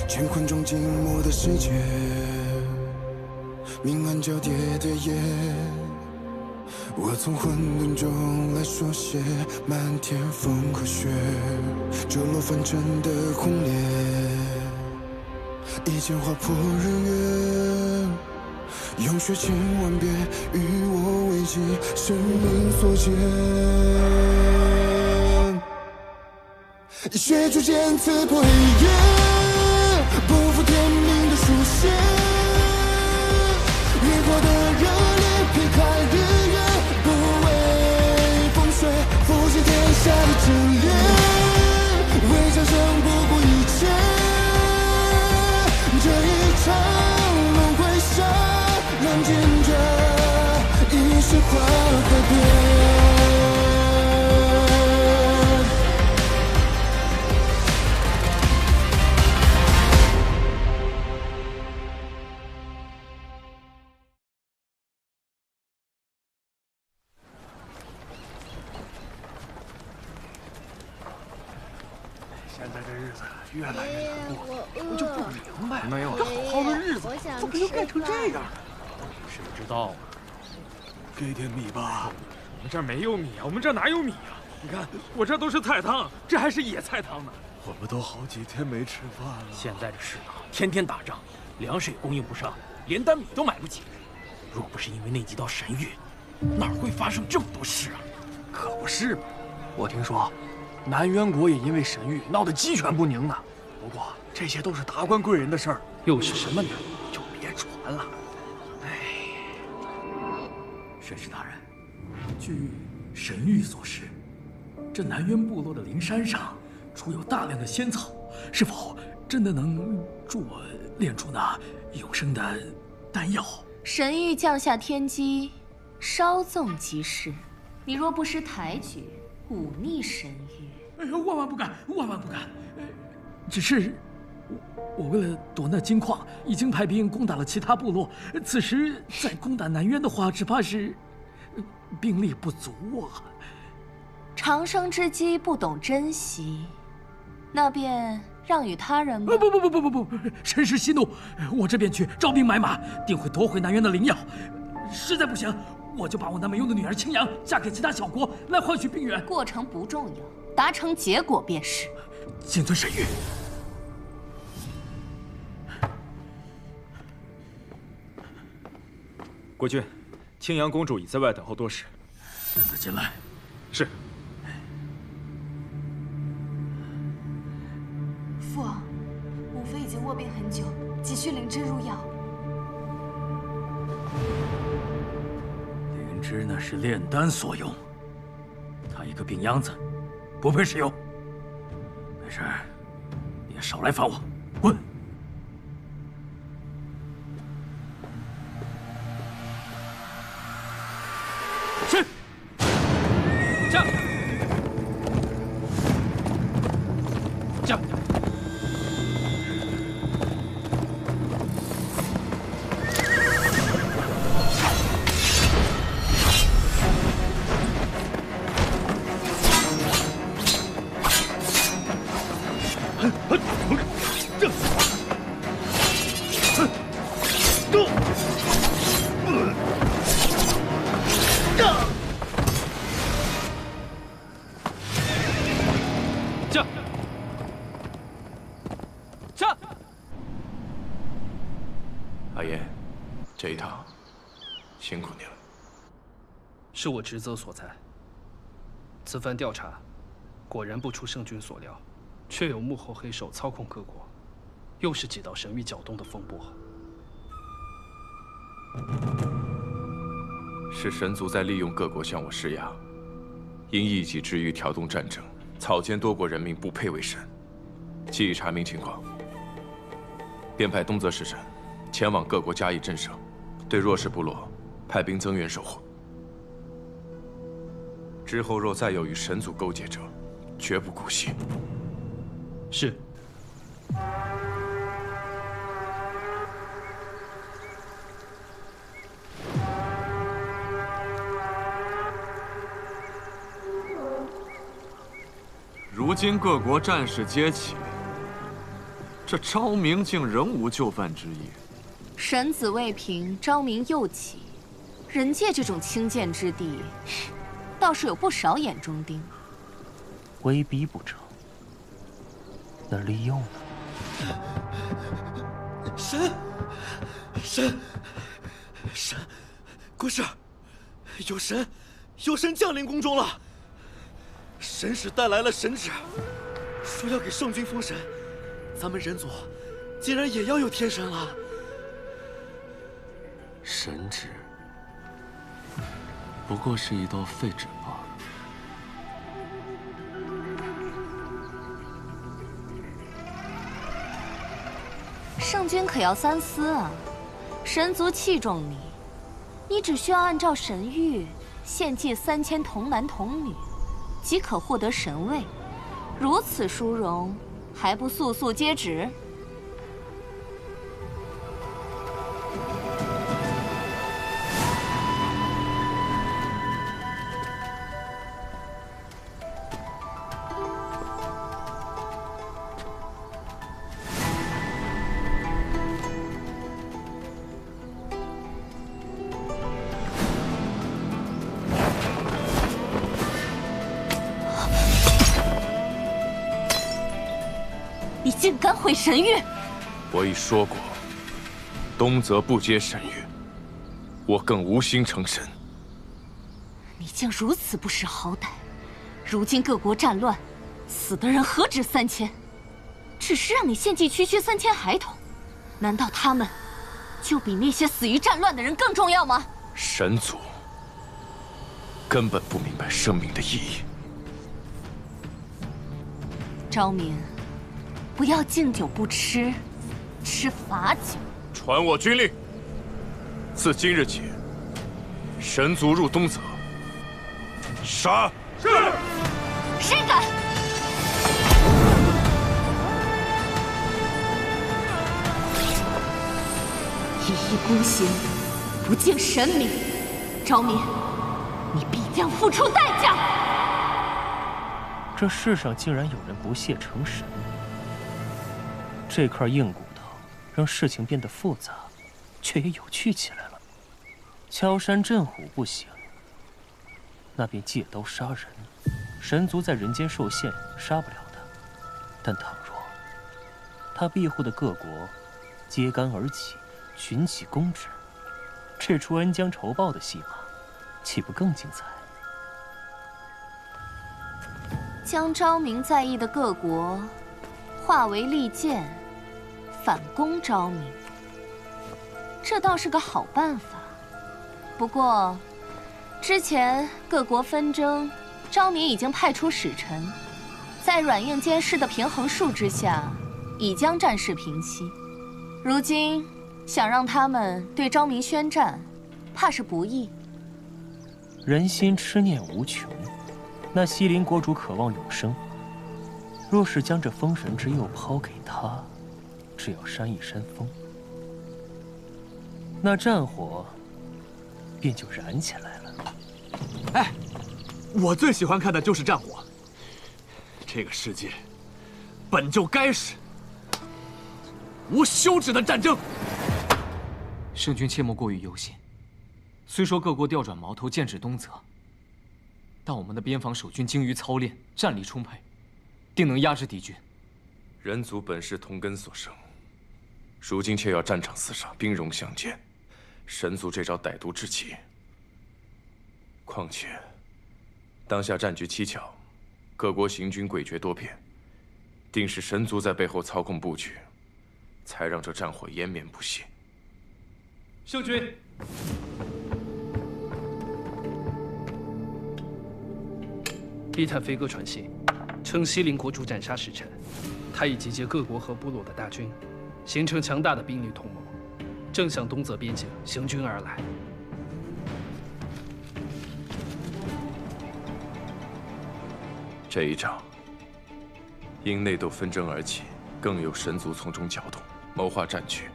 乾坤中静默的世界，明暗交叠的夜，我从混沌中来书写漫天风和雪，折落凡尘的轰烈，一剑划破日月，用血千万遍与我为己，生命所见。以血铸剑刺破黑夜，不负天命的书写，烈火的热烈劈开日月，不畏风雪，复兴天下的真烈，为战胜不顾一切，这一场轮回下，让见证一世化改变。现在这日子越来越难过，我就不明白，没有这好好的日子怎么就变成这样了？谁知道啊？给点米吧。我们这儿没有米啊，我们这儿哪有米啊？你看我这都是菜汤，这还是野菜汤呢。我们都好几天没吃饭了。现在这世道，天天打仗，粮食也供应不上，连担米都买不起。若不是因为那几道神谕，哪会发生这么多事啊？可不是嘛！我听说，南渊国也因为神谕闹得鸡犬不宁呢。不过这些都是达官贵人的事儿，又是什么呢？就别传了。神使大人，据神谕所示，这南渊部落的灵山上储有大量的仙草，是否真的能助我炼出那永生的丹药？神谕降下天机，稍纵即逝。你若不识抬举，忤逆神谕，哎呀，万万不敢，万万不敢！只是我为了夺那金矿，已经派兵攻打了其他部落。此时再攻打南渊的话，只怕是兵力不足啊。长生之机不懂珍惜，那便让与他人吧。不！神使息怒，我这便去招兵买马，定会夺回南渊的灵药。实在不行，我就把我那没用的女儿青阳嫁给其他小国，来换取兵源。过程不重要，达成结果便是。谨遵神谕。国君，青阳公主已在外等候多时。让她进来。是。父王，母妃已经卧病很久，急需灵芝入药。灵芝那是炼丹所用，她一个病秧子，不配使用。没事，你也少来烦我，滚！是。驾。驾。阿言，这一趟辛苦你了。是我职责所在。此番调查，果然不出圣君所料，确有幕后黑手操控各国，又是几道神谕搅动的风波。是神族在利用各国向我施压，因一己之欲挑动战争，草菅多国人民不配为神。既已查明情况，便派东泽使臣前往各国加以震慑，对弱势部落派兵增援守护。之后若再有与神族勾结者，绝不姑息。是。如今各国战事皆起，这昭明竟仍无就范之意。神子未平，昭明又起。人界这种清贱之地，倒是有不少眼中钉。威逼不成，那利用呢？神，国师，有神降临宫中了。神使带来了神旨，说要给圣君封神，咱们人族竟然也要有天神了。神旨不过是一道废纸罢了。圣君可要三思啊！神族器重你，你只需要按照神谕献祭3000童男童女，即可获得神位。如此殊荣，还不速速接旨？你竟敢毁神谕！我已说过，东泽不接神谕，我更无心成神。你竟如此不识好歹！如今各国战乱，死的人何止3000，只是让你献祭区3000孩童，难道他们就比那些死于战乱的人更重要吗？神族根本不明白生命的意义。昭明，不要敬酒不吃，吃罚酒。传我军令，自今日起，神族入东泽，杀！是。谁敢？一意孤行，不敬神明，昭明，你必将付出代价。这世上竟然有人不屑成神，这块硬骨头让事情变得复杂，却也有趣起来了。敲山震虎不行，那便借刀杀人。神族在人间受限，杀不了他。但倘若他庇护的各国揭竿而起，群起攻之，这出恩将仇报的戏码，岂不更精彩？将昭明在意的各国化为利剑，反攻昭明，这倒是个好办法。不过，之前各国纷争，昭明已经派出使臣，在软硬兼施的平衡术之下，已将战事平息。如今想让他们对昭明宣战，怕是不易。人心痴念无穷，那西陵国主渴望永生，若是将这封神之佑抛给他，只要扇一扇风，那战火便就燃起来了。哎，我最喜欢看的就是战火。这个世界本就该是无休止的战争。圣君切莫过于忧心。虽说各国调转矛头，剑指东泽，但我们的边防守军精于操练，战力充沛，定能压制敌军。人族本是同根所生，如今却要战场厮杀，兵戎相见，神族这招歹毒至极。况且，当下战局蹊跷，各国行军诡谲多变，定是神族在背后操控布局，才让这战火延绵不息。圣君，伊坦飞鸽传信，称西陵国主斩杀使臣，他已集结各国和部落的大军，形成强大的兵力同盟，正向东泽边境行军而来。这一仗因内斗纷争而起，更有神族从中搅动，谋划战局，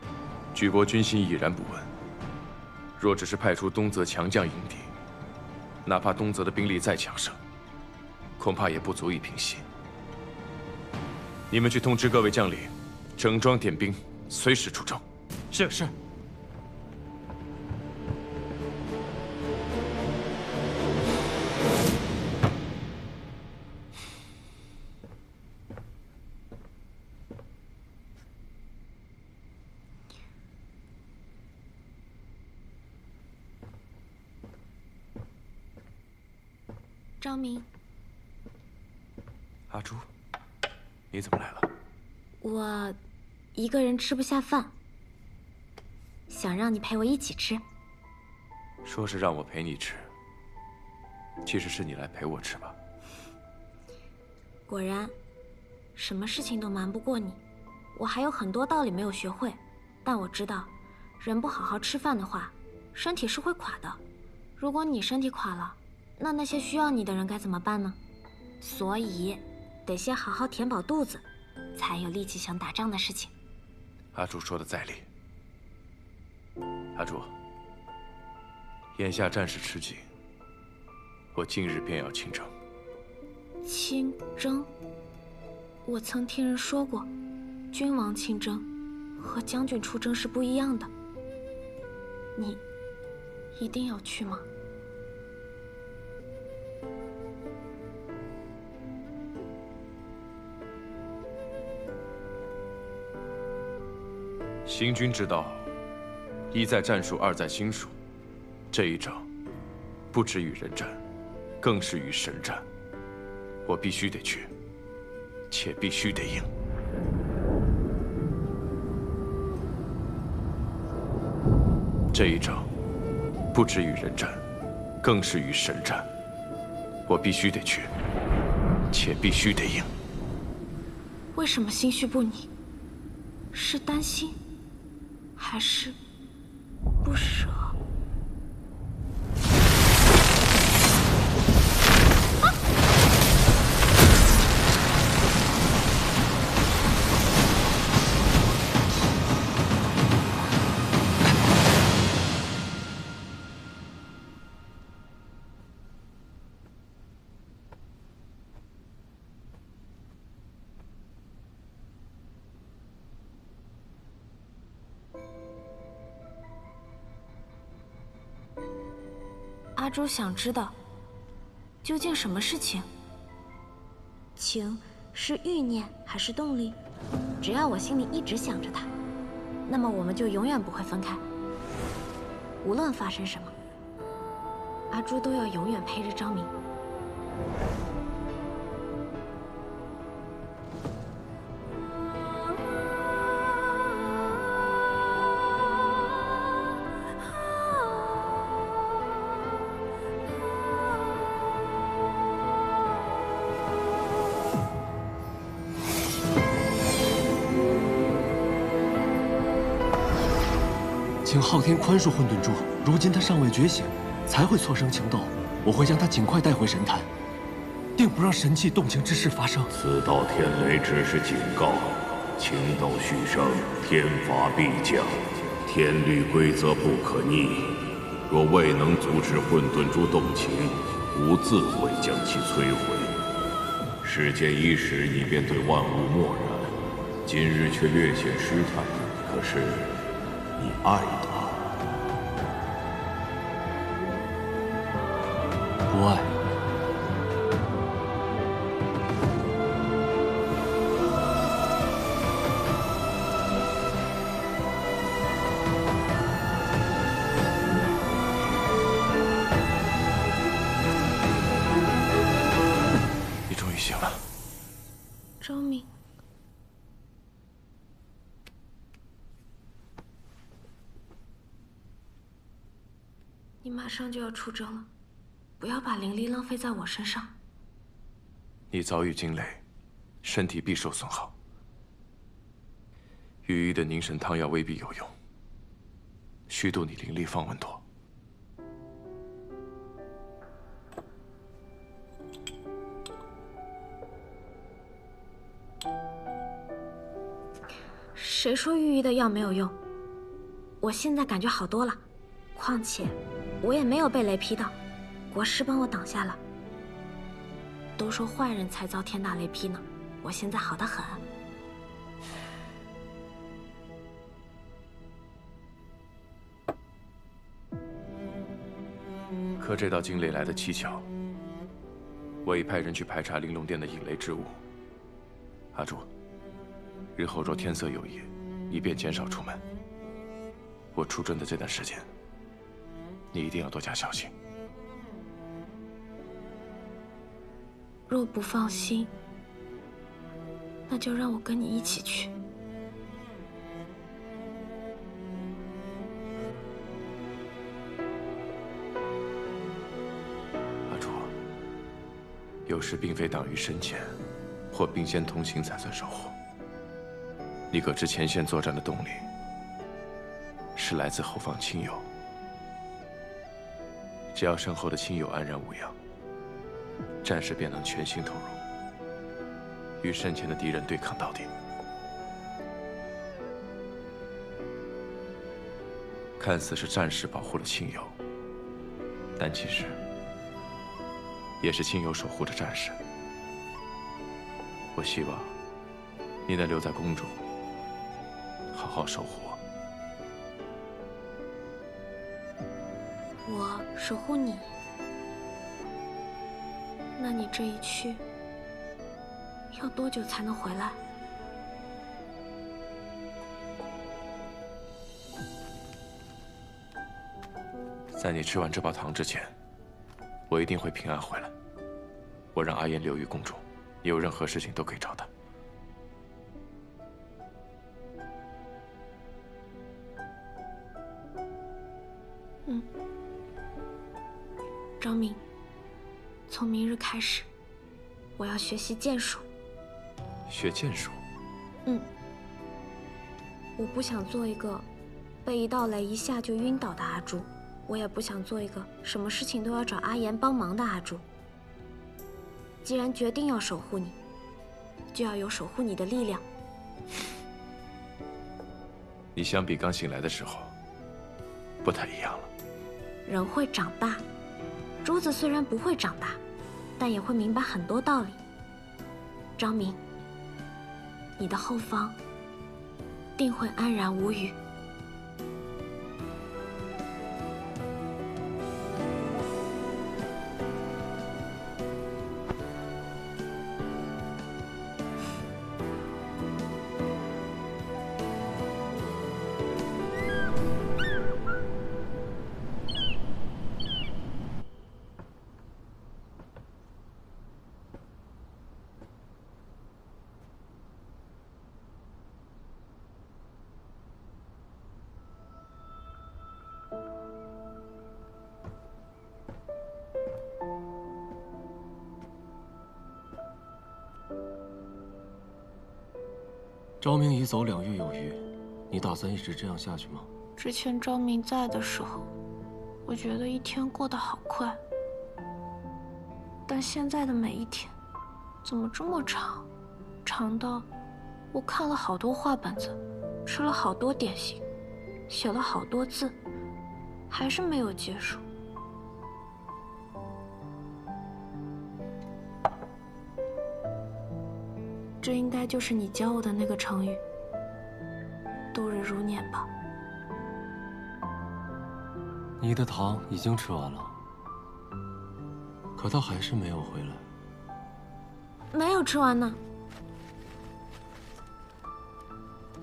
举国军心已然不稳。若只是派出东泽强将迎敌，哪怕东泽的兵力再强盛，恐怕也不足以平息。你们去通知各位将领，整装点兵，随时出征。是是。张明，阿朱，你怎么来了？我一个人吃不下饭，想让你陪我一起吃。说是让我陪你吃，其实是你来陪我吃吧？果然，什么事情都瞒不过你。我还有很多道理没有学会，但我知道，人不好好吃饭的话，身体是会垮的。如果你身体垮了，那些需要你的人该怎么办呢？所以，得先好好填饱肚子，才有力气想打仗的事情。阿朱说的在理。阿朱，眼下战事吃紧，我今日便要亲征。亲征？我曾听人说过，君王亲征和将军出征是不一样的。你一定要去吗？行军之道，一在战术，二在心术。这一仗，不止与人战，更是与神战。我必须得去，且必须得赢。这一仗，不止与人战，更是与神战。我必须得去，且必须得赢。为什么心绪不宁？是担心？还是不舍？阿朱想知道，究竟什么是情？情是欲念还是动力？只要我心里一直想着他，那么我们就永远不会分开。无论发生什么，阿朱都要永远陪着张明。请昊天宽恕混沌珠，如今他尚未觉醒，才会错生情斗。我会将他尽快带回神坛，定不让神器动情之事发生。此道天雷只是警告，情斗续生，天罚必降，天律规则不可逆。若未能阻止混沌珠动情，吾自会将其摧毁。世间伊始，你便对万物漠然，今日却略显失态。可是，你爱他？不爱。你终于醒了。张明。你马上就要出征了，不要把灵力浪费在我身上。你早已惊雷，身体必受损耗。羽翼的凝神汤药未必有用，虚度你灵力方稳妥。谁说御医的药没有用？我现在感觉好多了，况且我也没有被雷劈到，国师帮我挡下了。都说坏人才遭天大雷劈呢，我现在好得很。可这道惊雷来得蹊跷，我已派人去排查玲珑殿的引雷之物。阿朱，日后若天色有异，以便减少出门，我出征的这段时间，你一定要多加小心。若不放心，那就让我跟你一起去。阿朱，有时并非党羽深浅，或并肩同行才算守护。你可知前线作战的动力，是来自后方亲友。只要身后的亲友安然无恙，战士便能全心投入，与身前的敌人对抗到底。看似是战士保护了亲友，但其实也是亲友守护着战士。我希望你能留在宫中，好好守护我。我守护你，那你这一去要多久才能回来？在你吃完这包糖之前，我一定会平安回来。我让阿言留于宫中，你有任何事情都可以找他。张明，从明日开始，我要学习剑术。学剑术？我不想做一个被一道雷一下就晕倒的阿朱，我也不想做一个什么事情都要找阿言帮忙的阿朱。既然决定要守护你，就要有守护你的力量。你相比刚醒来的时候，不太一样了。人会长大，珠子虽然不会长大，但也会明白很多道理。张明，你的后方定会安然无虞。昭明已走2月有余，你打算一直这样下去吗？之前昭明在的时候，我觉得一天过得好快，但现在的每一天，怎么这么长？长到我看了好多画本子，吃了好多点心，写了好多字，还是没有结束。这应该就是你教我的那个成语“度日如年”吧？你的糖已经吃完了，可他还是没有回来。没有吃完呢，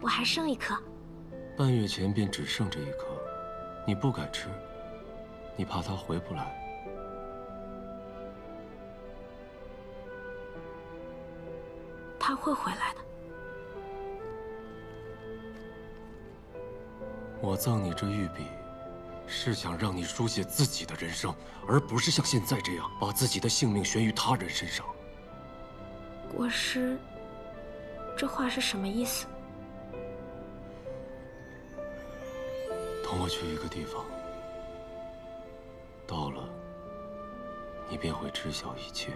我还剩1颗。半月前便只剩这1颗，你不敢吃，你怕他回不来。他会回来的。我赠你这玉笔，是想让你书写自己的人生，而不是像现在这样把自己的性命悬于他人身上。国师，这话是什么意思？同我去一个地方，到了，你便会知晓一切。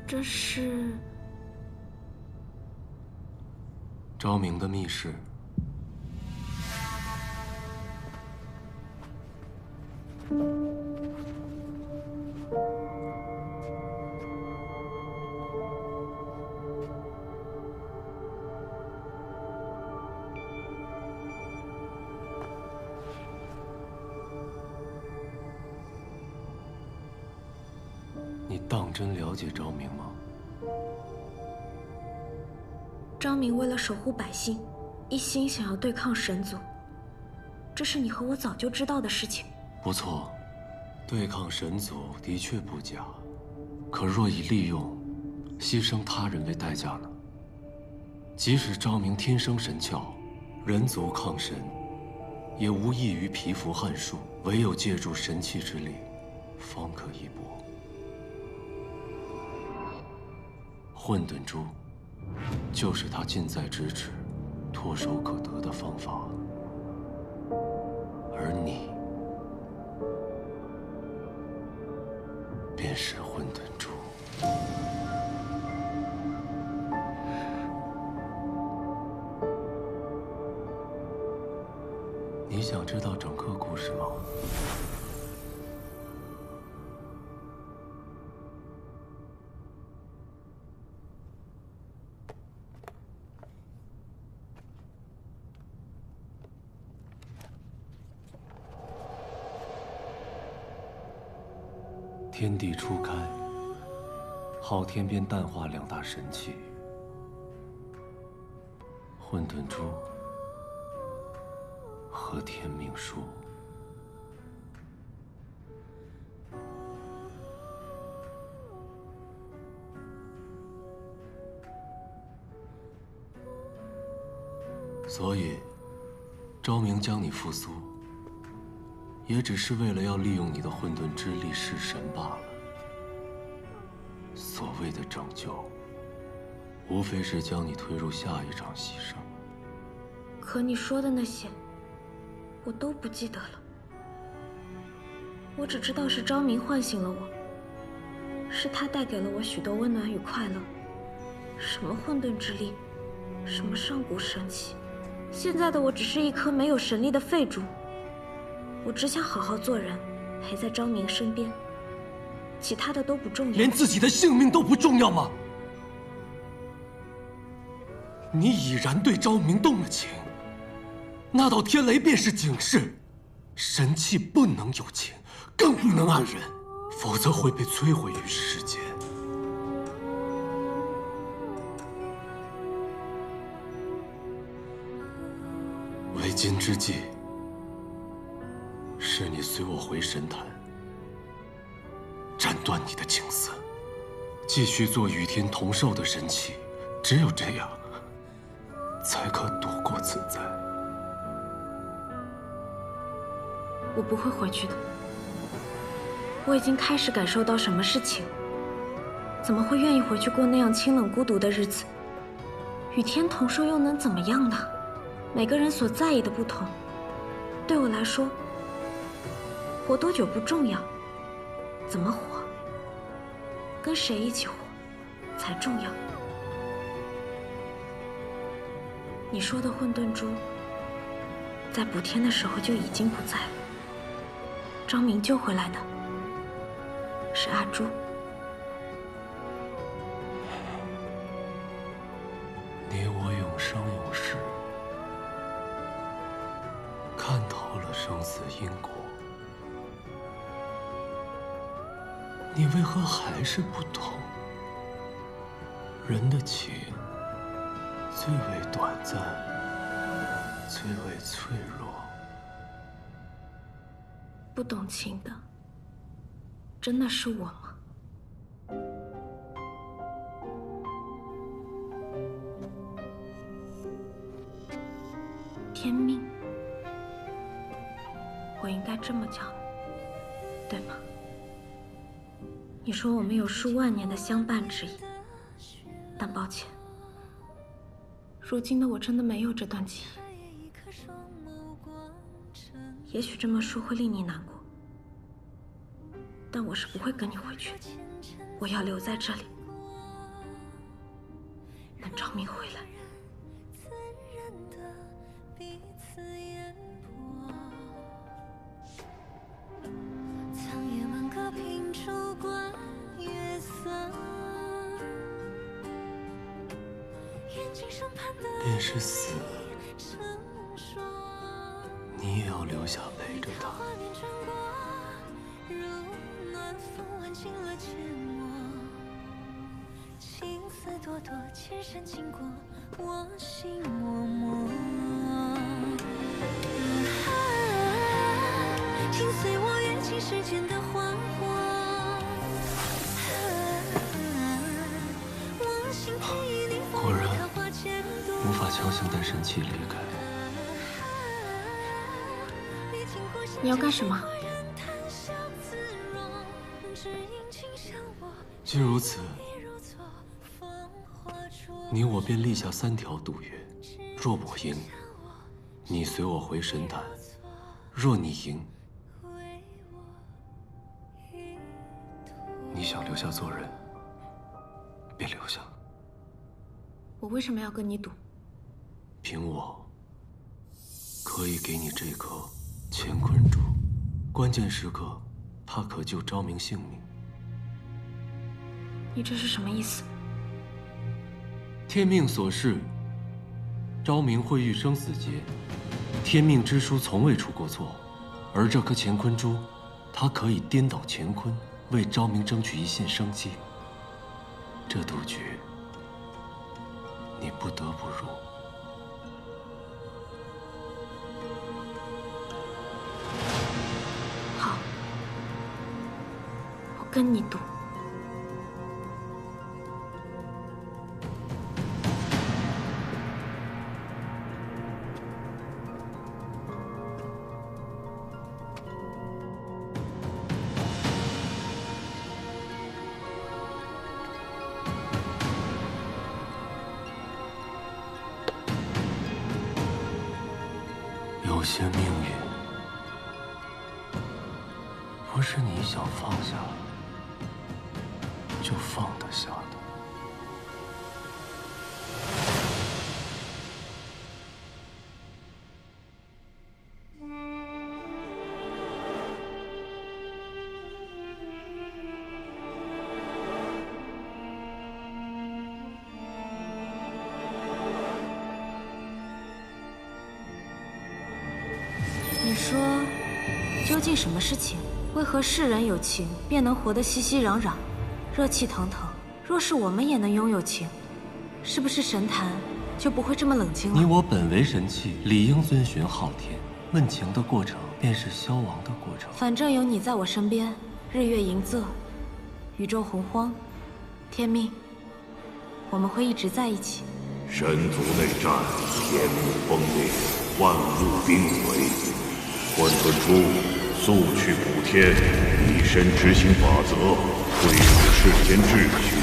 这是昭明的密室。当真了解昭明吗？昭明为了守护百姓，一心想要对抗神族，这是你和我早就知道的事情。不错，对抗神族的确不假，可若以利用、牺牲他人为代价呢？即使昭明天生神窍，人族抗神，也无异于蚍蜉撼树，唯有借助神器之力，方可一搏。混沌珠，就是他近在咫尺、唾手可得的方法。而你，便是混沌珠。你想知道整个故事吗？天地初开，昊天便淡化两大神器——混沌珠和天命书。所以，昭明将你复苏，也只是为了要利用你的混沌之力弑神罢了。所谓的拯救，无非是将你推入下一场牺牲。可你说的那些，我都不记得了。我只知道是昭明唤醒了我，是他带给了我许多温暖与快乐。什么混沌之力，什么上古神器，现在的我只是一颗没有神力的废珠。我只想好好做人，陪在昭明身边，其他的都不重要。连自己的性命都不重要吗？你已然对昭明动了情，那道天雷便是警示，神器不能有情，更不能暗人，否则会被摧毁于世间。为今之计，是你随我回神坛，斩断你的情丝，继续做与天同寿的神器。只有这样，才可度过此灾。我不会回去的。我已经开始感受到什么是情，怎么会愿意回去过那样清冷孤独的日子？与天同寿又能怎么样呢？每个人所在意的不同，对我来说，活多久不重要，怎么活，跟谁一起活才重要。你说的混沌珠，在补天的时候就已经不在了。昭明救回来的是阿朱。你我永生永世，看透了生死因果，你为何还是不懂？人的情最为短暂，最为脆弱。不懂情的，真的是我吗？天命，我应该这么叫，对吗？你说我们有数万年的相伴之意，但抱歉，如今的我真的没有这段记忆。也许这么说会令你难过，但我是不会跟你回去的。我要留在这里，等昭明回来。便是死，你也要留下陪着他。朵朵，千山经过我心默默。请随我跃进时间的花火。我心田已逆风桃花渐多。无法强行带神器离开。你要干什么？既如此，你我便立下3条赌约：若我赢，你随我回神坛；若你赢，你想留下做人，便留下。我为什么要跟你赌？凭我，可以给你这颗乾坤珠，关键时刻，它可救昭明性命。你这是什么意思？天命所示，昭明会遇生死劫，天命之书从未出过错，而这颗乾坤珠，它可以颠倒乾坤，为昭明争取一线生机。这赌局，你不得不入。好，我跟你赌。有些命运，不是你想放下就放得下的。你说，究竟什么是情？为何世人有情便能活得熙熙攘攘、热气腾腾？若是我们也能拥有情，是不是神坛就不会这么冷清了？你我本为神器，理应遵循昊天。问情的过程，便是消亡的过程。反正有你在我身边，日月盈仄，宇宙洪荒，天命，我们会一直在一起。神族内战，天幕崩裂，万物冰毁。混沌珠，速去补天，以身执行法则，恢复世间秩序。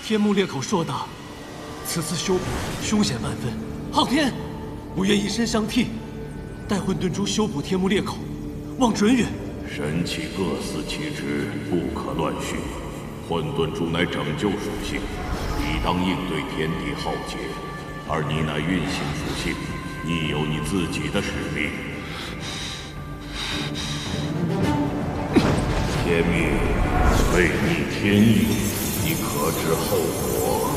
天幕裂口硕大，此次修补凶险万分。昊天，我愿以身相替，待混沌珠修补天幕裂口，望准允。神器各司其职，不可乱序。混沌珠乃拯救属性，理当应对天地浩劫；而你乃运行属性，你有你自己的使命。天命违逆天意，你可知后果？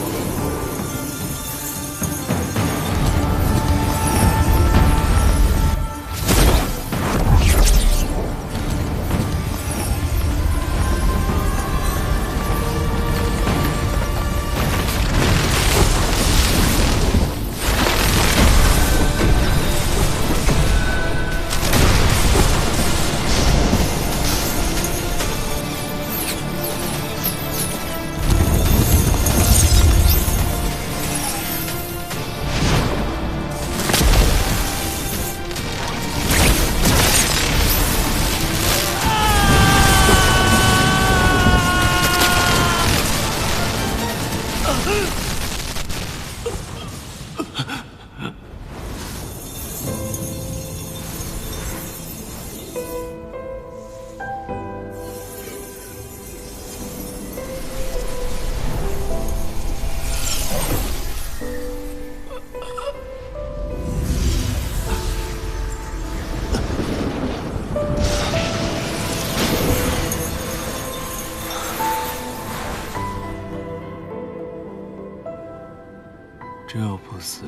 只有不死，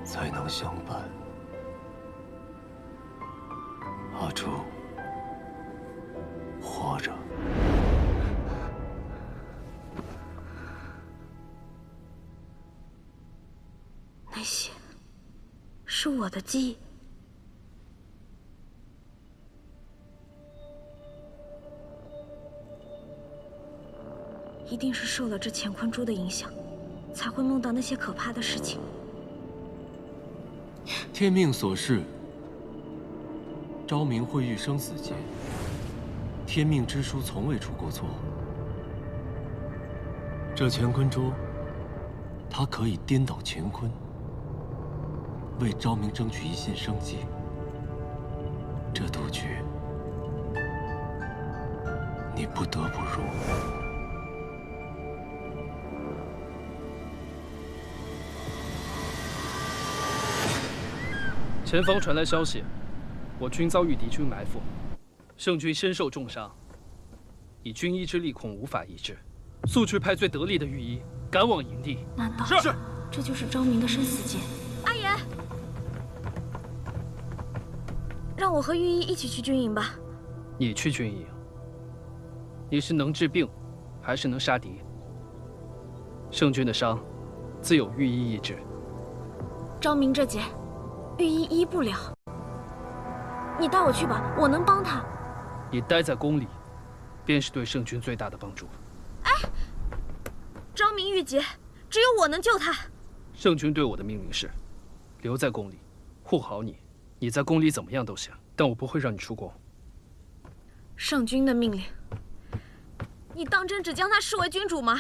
才能相伴。阿朱，活着。那些是我的记忆。一定是受了这乾坤珠的影响，才会梦到那些可怕的事情。天命所示，昭明会遇生死劫。天命之书从未出过错。这乾坤珠，它可以颠倒乾坤，为昭明争取一线生机。这赌局，你不得不入。前方传来消息，我军遭遇敌军埋伏，圣军身受重伤，以军医之力恐无法医治，速去派最得力的御医赶往营地。难道是？这就是昭明的生死劫？阿言，让我和御医一起去军营吧。你去军营，你是能治病，还是能杀敌？圣军的伤，自有御医医治。昭明这劫，御医医不了。你带我去吧，我能帮他。你待在宫里，便是对圣军最大的帮助。哎，昭明遇劫，只有我能救他。圣军对我的命令是，留在宫里，护好你。你在宫里怎么样都行，但我不会让你出宫。圣军的命令，你当真只将他视为君主吗？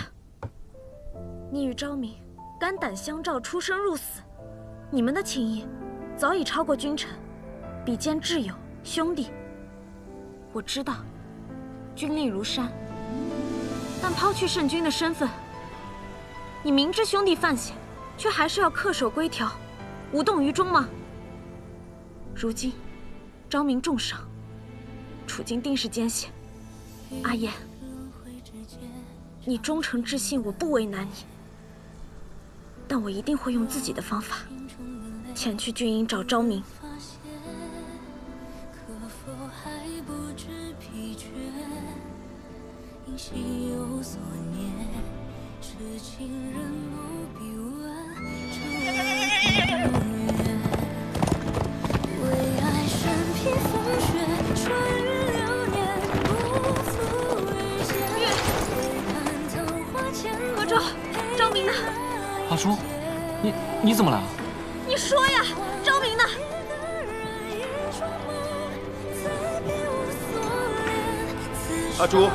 你与昭明肝胆相照，出生入死，你们的情谊早已超过君臣，比肩挚友兄弟。我知道，君力如山，但抛去圣君的身份，你明知兄弟犯险，却还是要恪守规条，无动于衷吗？如今，昭明重伤，处境定是艰险。阿言，你忠诚至信，我不为难你，但我一定会用自己的方法前去军营找昭明。何周，昭明呢？阿朱，你怎么来了？你说呀，昭明呢？阿朱。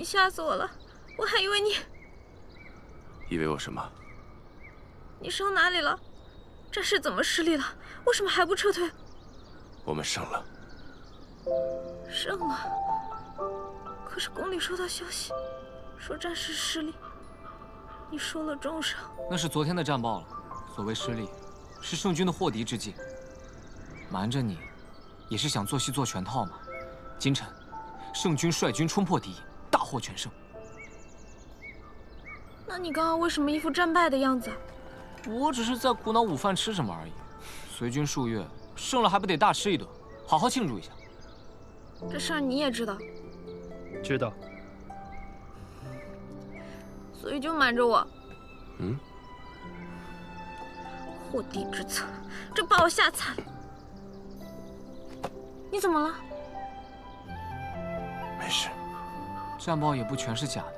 吓死我了！我还以为你……以为我什么？你伤哪里了？战事怎么失利了？为什么还不撤退？我们胜了。胜了？可是宫里收到消息，说战事失利，你受了重伤。那是昨天的战报了。所谓失利，是圣军的祸敌之计。瞒着你，也是想做戏做全套嘛。今晨，圣军率军冲破敌营，大获全胜。那你刚刚为什么一副战败的样子？我只是在苦恼午饭吃什么而已。随军数月，胜了还不得大吃一顿，好好庆祝一下。这事儿你也知道？知道。所以就瞒着我。嗯。祸敌之策，这把我吓惨了。你怎么了？没事。战报也不全是假的，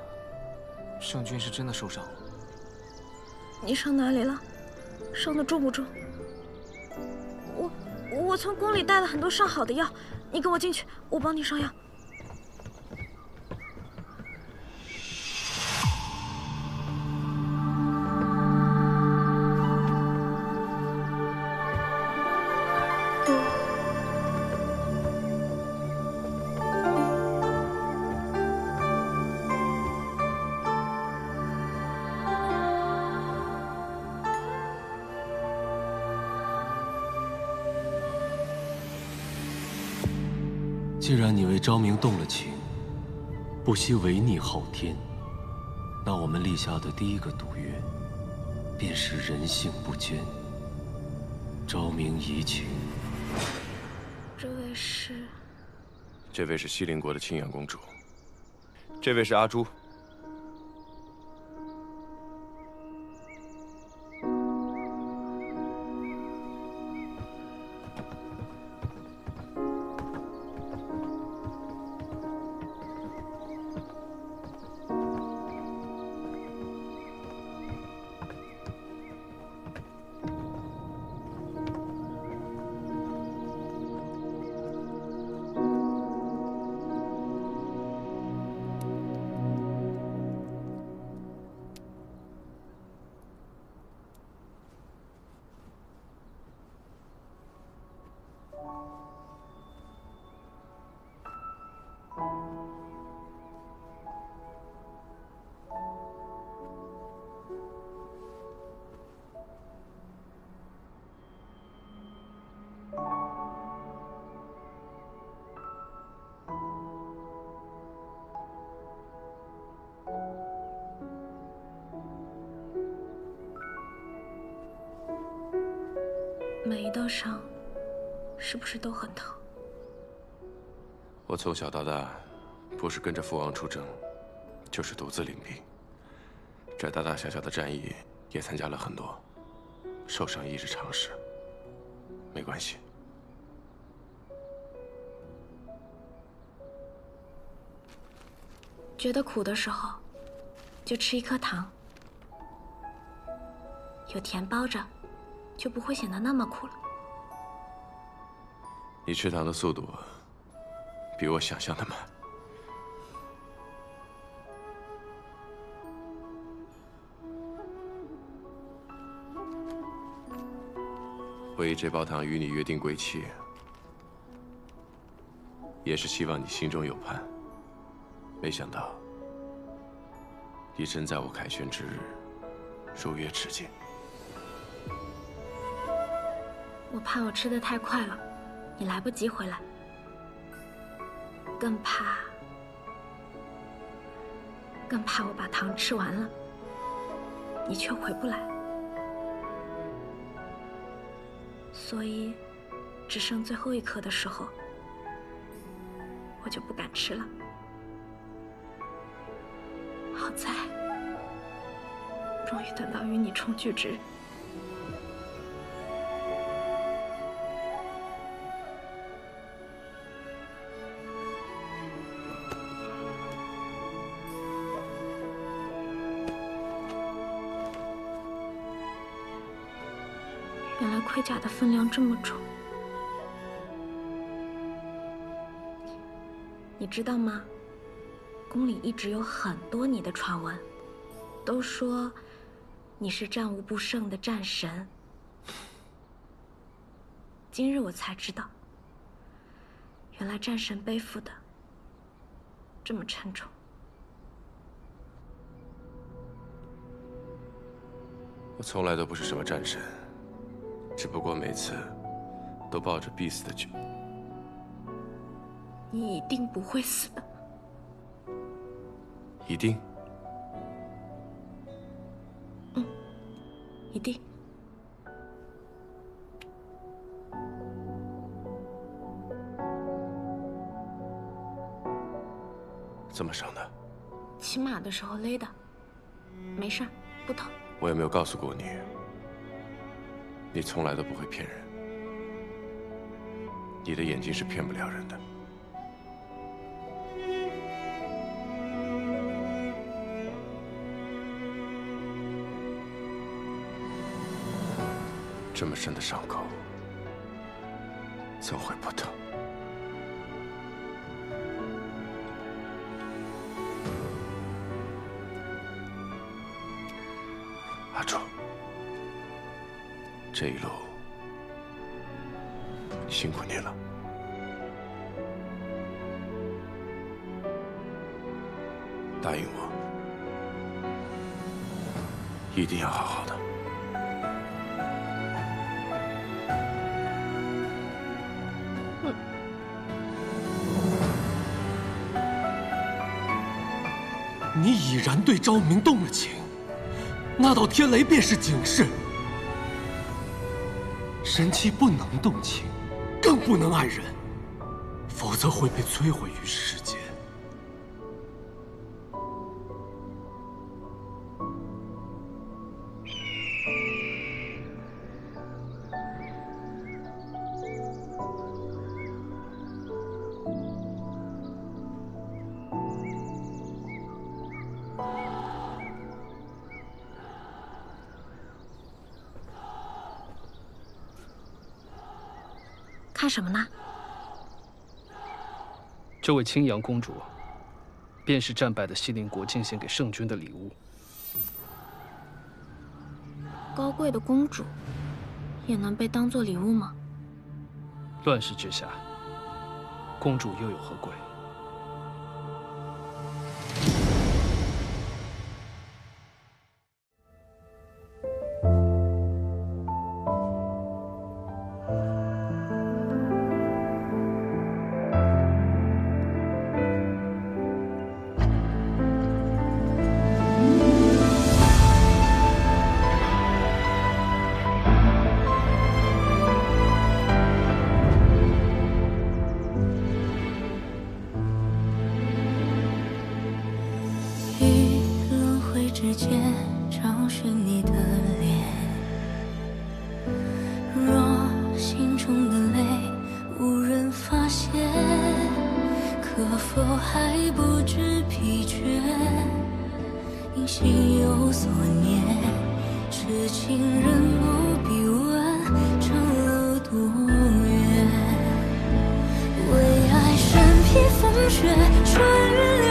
圣军是真的受伤了。你伤哪里了？伤得重不重？我从宫里带了很多上好的药，你跟我进去，我帮你上药。既然你为昭明动了情，不惜违逆昊天，那我们立下的第一个赌约，便是人性不坚。昭明移情。这位是西陵国的清阳公主，这位是阿朱。每一道伤，是不是都很疼？我从小到大，不是跟着父王出征，就是独自领兵。这大大小小的战役也参加了很多，受伤亦是常事，没关系。觉得苦的时候，就吃一颗糖，有甜包着，就不会显得那么苦了。你吃糖的速度比我想象的慢。我以这包糖与你约定归期，也是希望你心中有盼。没想到，你真在我凯旋之日如约持剑。我怕我吃得太快了，你来不及回来，更怕我把糖吃完了，你却回不来。所以，只剩最后一颗的时候，我就不敢吃了。好在，终于等到与你重聚之日。原来盔甲的分量这么重，你知道吗？宫里一直有很多你的传闻，都说你是战无不胜的战神。今日我才知道，原来战神背负的这么沉重。我从来都不是什么战神，只不过每次都抱着必死的决。你一定不会死的。一定？一定。怎么伤的？骑马的时候勒的，没事儿，不疼。我有没有告诉过你？你从来都不会骗人，你的眼睛是骗不了人的。这么深的伤口，怎会不疼？阿楚，这一路辛苦你了。答应我，一定要好好的。你已然对昭明动了情，那道天雷便是警示。神妻不能动情，更不能爱人，否则会被摧毁于世间。看什么呢？这位青阳公主，便是战败的西陵国进献给圣君的礼物。高贵的公主，也能被当作礼物吗？乱世之下，公主又有何贵？之间找寻你的脸，若心中的泪无人发现，可否还不知疲倦？因心有所念，痴情人不必问长路多远。为爱身披风雪，穿越。